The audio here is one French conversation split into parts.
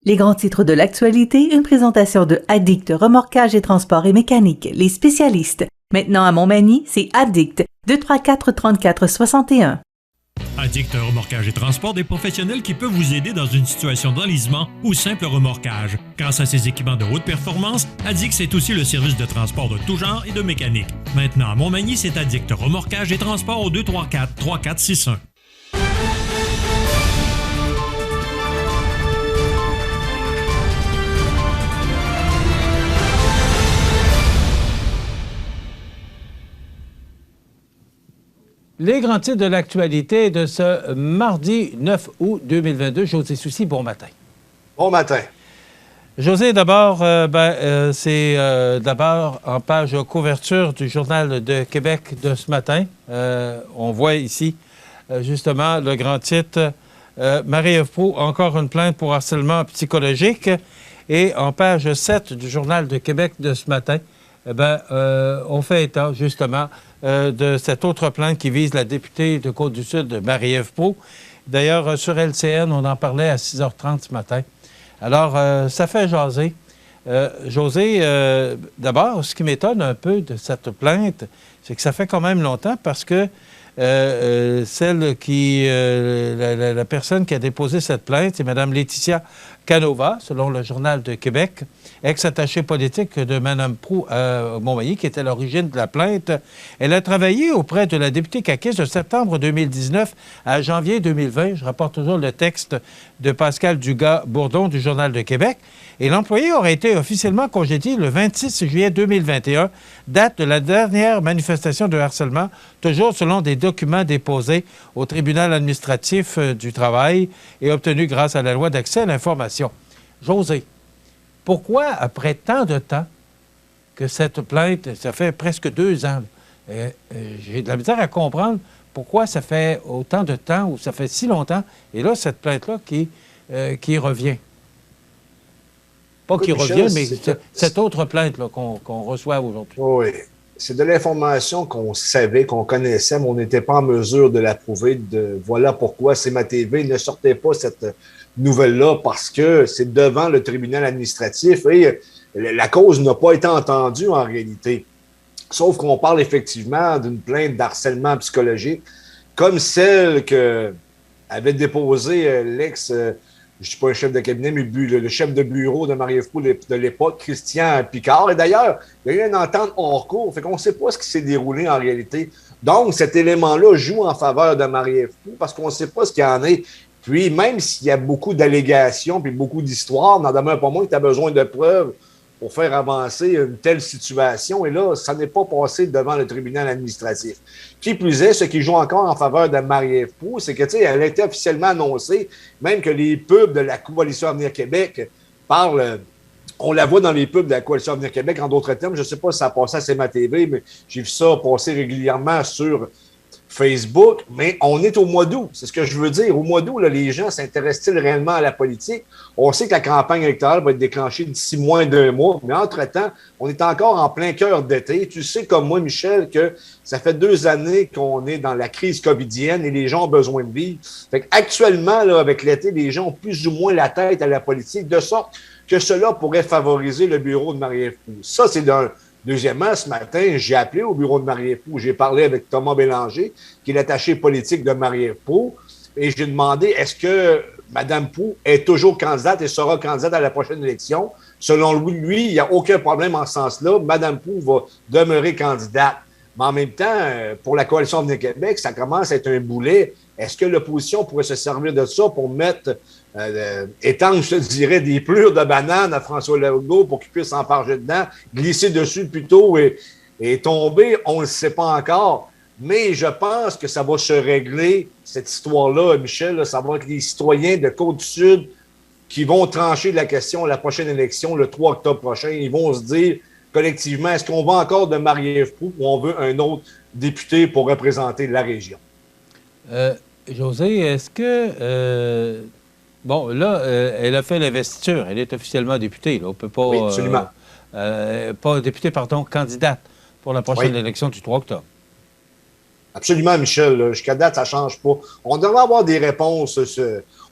Les grands titres de l'actualité, une présentation de Addict Remorquage et Transport et Mécanique, les spécialistes. Maintenant à Montmagny, c'est Addict, 234-34-61. Addict Remorquage et Transport, des professionnels qui peuvent vous aider dans une situation d'enlisement ou simple remorquage. Grâce à ses équipements de haute performance, Addict c'est aussi le service de transport de tout genre et de mécanique. Maintenant à Montmagny, c'est Addict Remorquage et Transport au 234-3461. Les grands titres de l'actualité de ce mardi 9 août 2022. José Soucy, bon matin. Bon matin. José, d'abord, c'est d'abord en page couverture du Journal de Québec de ce matin. On voit ici, justement, le grand titre Marie-Ève Proulx, encore une plainte pour harcèlement psychologique. Et en page 7 du Journal de Québec de ce matin, on fait état, justement, de cette autre plainte qui vise la députée de Côte-du-Sud, Marie-Ève Proulx. D'ailleurs, sur LCN, on en parlait à 6h30 ce matin. Alors, ça fait jaser. José, d'abord, ce qui m'étonne un peu de cette plainte, c'est que ça fait quand même longtemps parce que la personne qui a déposé cette plainte, c'est Mme Laetitia Canova, selon le Journal de Québec, ex-attachée politique de Mme Proulx à Montmagny, qui était à l'origine de la plainte. Elle a travaillé auprès de la députée caquiste de septembre 2019 à janvier 2020. Je rapporte toujours le texte de Pascal Dugas-Bourdon du Journal de Québec. Et l'employé aurait été officiellement congédié le 26 juillet 2021, date de la dernière manifestation de harcèlement, toujours selon des documents déposés au tribunal administratif du travail et obtenus grâce à la loi d'accès à l'information. José, pourquoi, après tant de temps que cette plainte, ça fait presque 2 ans, j'ai de la misère à comprendre pourquoi ça fait autant de temps ou ça fait si longtemps, et là, cette plainte-là qui revient. Pas qui revient, mais cette autre plainte qu'on reçoit aujourd'hui. Oui, c'est de l'information qu'on savait, qu'on connaissait, mais on n'était pas en mesure de la prouver. Voilà pourquoi CMA-TV ne sortait pas cette nouvelle-là, parce que c'est devant le tribunal administratif et la cause n'a pas été entendue en réalité. Sauf qu'on parle effectivement d'une plainte d'harcèlement psychologique, comme celle que avait déposée l'ex... je ne suis pas un chef de cabinet, mais le chef de bureau de Marie-Ève Proulx de l'époque, Christian Picard. Et d'ailleurs, il y a eu une entente hors cours, fait qu'on ne sait pas ce qui s'est déroulé en réalité. Donc, cet élément-là joue en faveur de Marie-Ève Proulx parce qu'on ne sait pas ce qu'il y en est. Puis, même s'il y a beaucoup d'allégations puis beaucoup d'histoires, n'en demeure pas moins que tu as besoin de preuves pour faire avancer une telle situation. Et là, ça n'est pas passé devant le tribunal administratif. Qui plus est, ce qui joue encore en faveur de Marie-Ève Proulx, c'est que, tu sais, elle a été officiellement annoncée, même que les pubs de la Coalition Avenir Québec parlent, on la voit dans les pubs de la Coalition Avenir Québec, en d'autres termes, je ne sais pas si ça a passé à CMA-TV, mais j'ai vu ça passer régulièrement sur Facebook, mais on est au mois d'août, c'est ce que je veux dire. Au mois d'août, là, les gens s'intéressent-ils réellement à la politique? On sait que la campagne électorale va être déclenchée d'ici moins d'1 mois, mais entre-temps, on est encore en plein cœur d'été. Tu sais comme moi, Michel, que ça fait 2 années qu'on est dans la crise covidienne et les gens ont besoin de vivre. Fait qu'actuellement, là, avec l'été, les gens ont plus ou moins la tête à la politique, de sorte que cela pourrait favoriser le bureau de Marie-Ève Proulx. Ça, c'est d'un... Deuxièmement, ce matin, j'ai appelé au bureau de Marie-Ève Proulx. J'ai parlé avec Thomas Bélanger, qui est l'attaché politique de Marie-Ève Proulx, et j'ai demandé est-ce que Mme Proulx est toujours candidate et sera candidate à la prochaine élection. Selon lui, il n'y a aucun problème en ce sens-là. Mme Proulx va demeurer candidate. Mais en même temps, pour la Coalition Avenir Québec, ça commence à être un boulet. Est-ce que l'opposition pourrait se servir de ça pour mettre, étendre, je te dirais, des plures de bananes à François Legault pour qu'il puisse s'enfarger dedans, glisser dessus plutôt et tomber? On ne le sait pas encore. Mais je pense que ça va se régler, cette histoire-là, Michel. Là, ça va être les citoyens de Côte-du-Sud qui vont trancher la question à la prochaine élection, le 3 octobre prochain. Ils vont se dire collectivement, est-ce qu'on va encore de Marie-Ève Proulx ou on veut un autre député pour représenter la région? José, est-ce que... bon, là, elle a fait l'investiture. Elle est officiellement députée. Là. On ne peut pas... Oui, absolument. Pas députée, pardon, candidate pour la prochaine élection du 3 octobre. Absolument, Michel. Jusqu'à date, ça ne change pas. On devrait avoir des réponses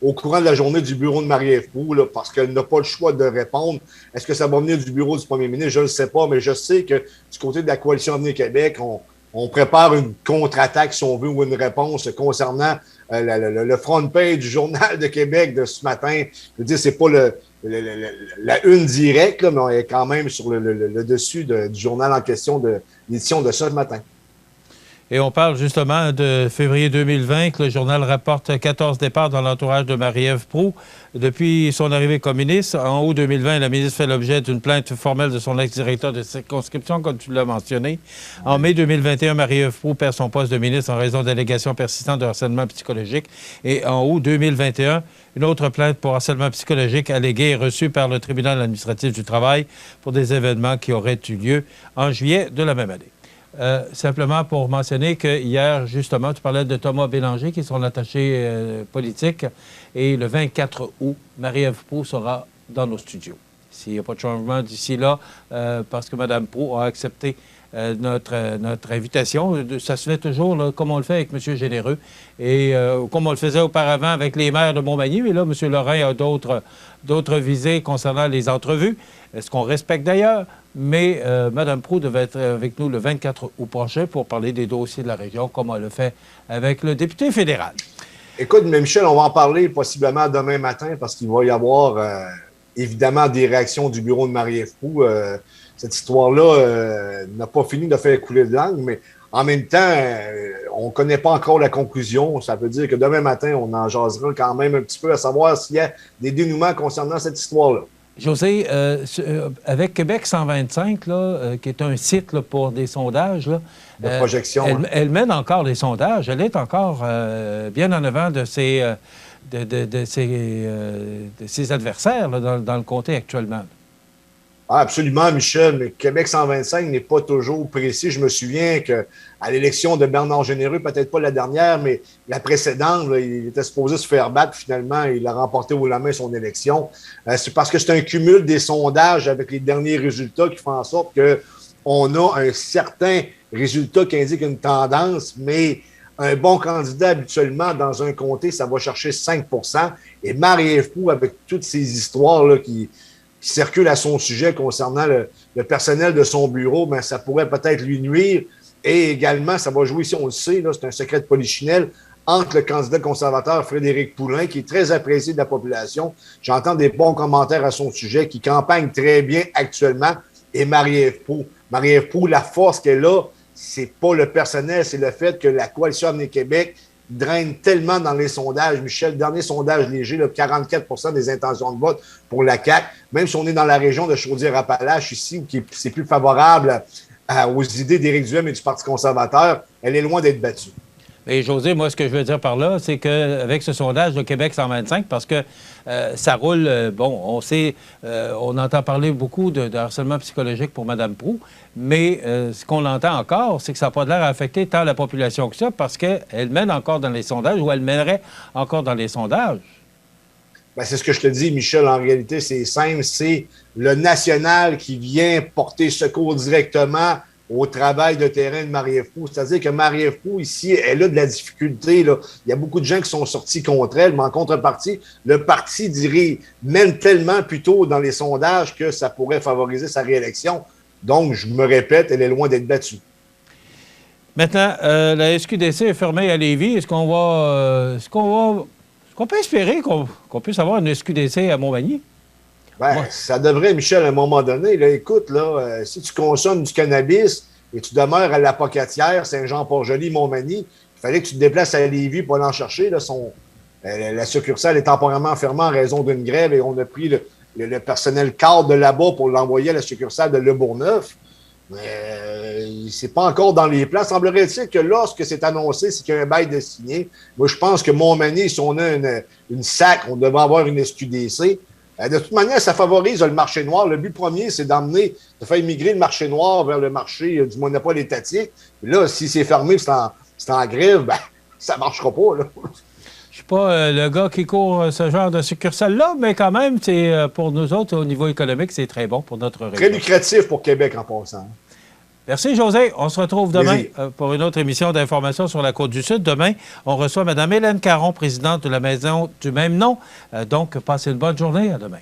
au courant de la journée du bureau de Marie-Ève Proulx, là, parce qu'elle n'a pas le choix de répondre. Est-ce que ça va venir du bureau du premier ministre? Je ne le sais pas, mais je sais que du côté de la Coalition Avenir Québec, on prépare une contre-attaque, si on veut, ou une réponse concernant le front page du Journal de Québec de ce matin. Je veux dire, c'est pas la une directe, là, mais on est quand même sur le dessus du journal en question de l'édition de ce matin. Et on parle justement de février 2020, que le journal rapporte 14 départs dans l'entourage de Marie-Ève Proulx. Depuis son arrivée comme ministre, en août 2020, la ministre fait l'objet d'une plainte formelle de son ex-directeur de circonscription, comme tu l'as mentionné. En mai 2021, Marie-Ève Proulx perd son poste de ministre en raison d'allégations persistantes de harcèlement psychologique. Et en août 2021, une autre plainte pour harcèlement psychologique alléguée est reçue par le tribunal administratif du travail pour des événements qui auraient eu lieu en juillet de la même année. Simplement pour mentionner que hier, justement, tu parlais de Thomas Bélanger, qui est son attaché politique, et le 24 août, Marie-Ève Proulx sera dans nos studios. S'il n'y a pas de changement d'ici là, parce que Mme Proulx a accepté notre invitation. Ça se fait toujours là, comme on le fait avec M. Généreux et comme on le faisait auparavant avec les maires de Montmagny. Mais là, M. Lorrain a d'autres visées concernant les entrevues, ce qu'on respecte d'ailleurs. Mais Mme Proulx devait être avec nous le 24 août prochain pour parler des dossiers de la région, comme elle le fait avec le député fédéral. Écoute, mais Michel, on va en parler possiblement demain matin parce qu'il va y avoir évidemment des réactions du bureau de Marie-Ève Proulx. Cette histoire-là n'a pas fini de faire couler de langue, mais en même temps, on ne connaît pas encore la conclusion. Ça veut dire que demain matin, on en jasera quand même un petit peu à savoir s'il y a des dénouements concernant cette histoire-là. José, avec Québec 125, là, qui est un site là, pour des sondages, là, de projection, elle mène encore les sondages. Elle est encore bien en avant de ses adversaires là, dans le comté actuellement. Ah, absolument, Michel, mais Québec 125 n'est pas toujours précis. Je me souviens qu'à l'élection de Bernard Généreux, peut-être pas la dernière, mais la précédente, là, il était supposé se faire battre. Finalement, il a remporté haut la main son élection. C'est parce que c'est un cumul des sondages avec les derniers résultats qui font en sorte qu'on a un certain résultat qui indique une tendance, mais un bon candidat, habituellement, dans un comté, ça va chercher 5 %. Et Marie-Ève Proulx, avec toutes ces histoires-là qui circule à son sujet concernant le personnel de son bureau, bien, ça pourrait peut-être lui nuire. Et également, ça va jouer, si on le sait, là, c'est un secret de polichinelle, entre le candidat conservateur Frédéric Poulin, qui est très apprécié de la population. J'entends des bons commentaires à son sujet, qui campagne très bien actuellement, et Marie-Ève Proulx. Marie-Ève Proulx, la force qu'elle a, c'est pas le personnel, c'est le fait que la Coalition Avenir Québec draine tellement dans les sondages. Michel, dernier sondage léger, là, 44 % des intentions de vote pour la CAQ. Même si on est dans la région de Chaudière-Appalaches ici, où c'est plus favorable aux idées d'Éric Duhem et du Parti conservateur, elle est loin d'être battue. Et José, moi, ce que je veux dire par là, c'est qu'avec ce sondage de Québec 125, parce que ça roule, on sait, on entend parler beaucoup de harcèlement psychologique pour Mme Proulx, mais ce qu'on entend encore, c'est que ça n'a pas l'air à affecter tant la population que ça, parce qu'elle mène encore dans les sondages, ou elle mènerait encore dans les sondages. Bien, c'est ce que je te dis, Michel. En réalité, c'est simple. C'est le national qui vient porter secours directement au travail de terrain de Marie-Ève Proulx. C'est-à-dire que Marie-Ève Proulx, ici, elle a de la difficulté. Là. Il y a beaucoup de gens qui sont sortis contre elle, mais en contrepartie, le parti, mène tellement plutôt dans les sondages que ça pourrait favoriser sa réélection. Donc, je me répète, elle est loin d'être battue. Maintenant, la SQDC est fermée à Lévis. Est-ce qu'on peut espérer qu'on puisse avoir une SQDC à Montmagny? Ben, ça devrait, Michel, à un moment donné. Là, écoute, là, si tu consommes du cannabis et tu demeures à la Pocatière, Saint-Jean-Port-Joli, Montmagny, il fallait que tu te déplaces à Lévis pour l'en chercher. Là, la succursale est temporairement fermée en raison d'une grève et on a pris le personnel cadre de là-bas pour l'envoyer à la succursale de Le Bourgneuf. Mais c'est pas encore dans les plans. Semblerait-il que lorsque c'est annoncé, c'est qu'il y a un bail de signé. Moi, je pense que Montmagny, si on a une SAC, on devrait avoir une SQDC. De toute manière, ça favorise le marché noir. Le but premier, c'est de faire migrer le marché noir vers le marché du monopole étatique. Et là, si c'est fermé, c'est en grève, ben, ça ne marchera pas. Là. Je suis pas le gars qui court ce genre de succursale-là, mais quand même, pour nous autres, au niveau économique, c'est très bon pour notre région. Très lucratif pour Québec en passant. Merci, José. On se retrouve demain Plaisir. pour une autre émission d'information sur la Côte-du-Sud. Demain, on reçoit Mme Hélène Caron, présidente de la maison du même nom. Donc, passez une bonne journée. À demain.